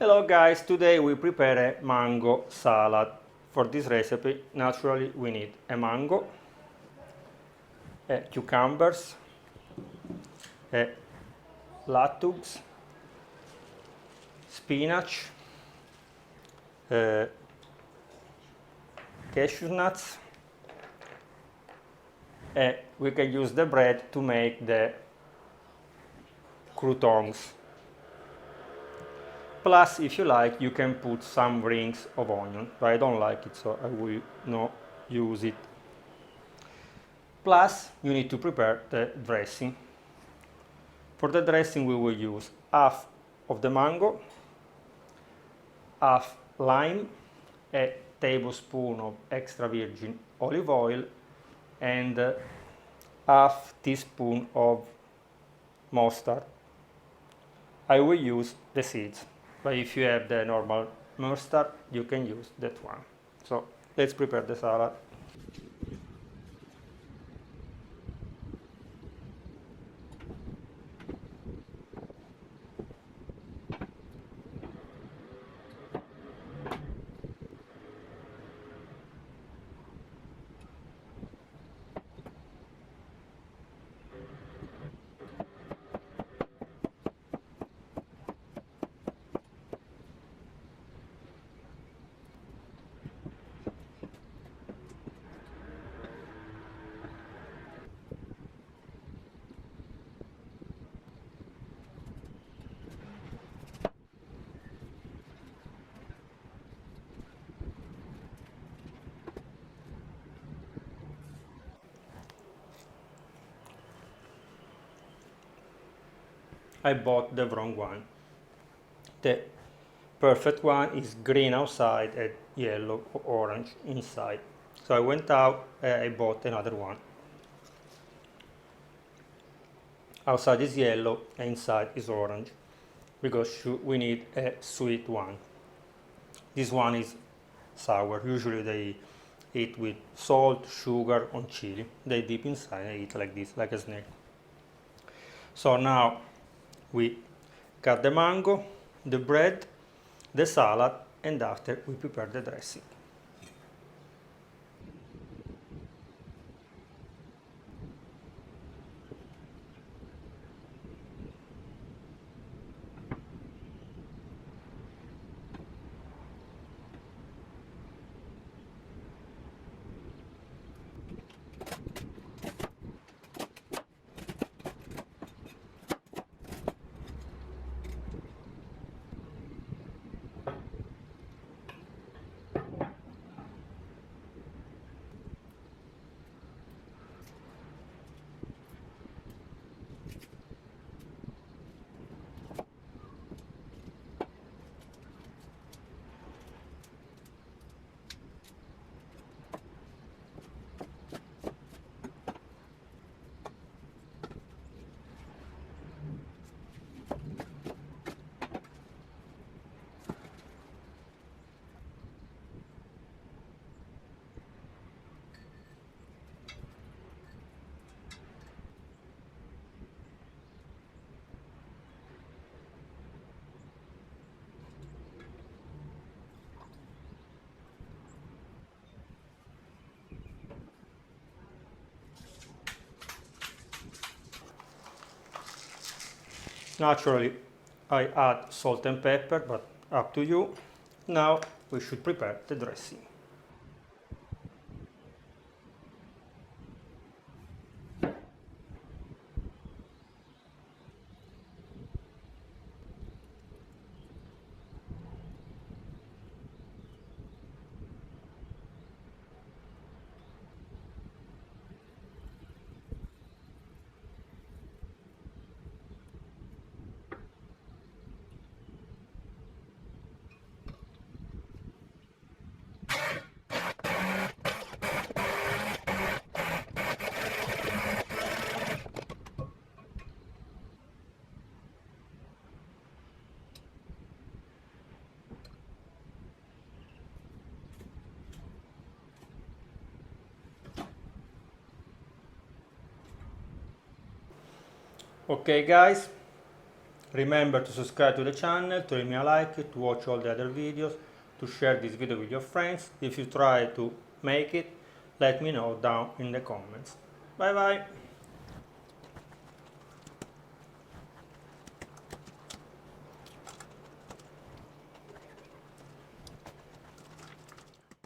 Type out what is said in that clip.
Hello guys, today we prepare a mango salad. For this recipe, naturally we need a mango, cucumbers, lettuce, spinach, cashew nuts, and we can use the bread to make the croutons. Plus, if you like, you can put some rings of onion, but I don't like it, so I will not use it. Plus, you need to prepare the dressing. For the dressing, we will use half of the mango, half lime, a tablespoon of extra virgin olive oil, and half teaspoon of mustard. I will use the seeds, but if you have the normal mustard, you can use that one. So let's prepare the salad. I bought the wrong one. The perfect one is green outside and yellow or orange inside. So I went out and I bought another one. Outside is yellow and inside is orange because we need a sweet one. This one is sour. Usually they eat with salt, sugar, or chili. They dip inside and eat like this, like a snack. So now we cut the mango, the bread, the salad, and after we prepare the dressing. Naturally, I add salt and pepper, but up to you. Now we should prepare the dressing. Okay guys, Remember to subscribe to the channel, to leave me a like, to watch all the other videos, to share this video with your friends. If you try to make it, let me know down in the comments. Bye bye!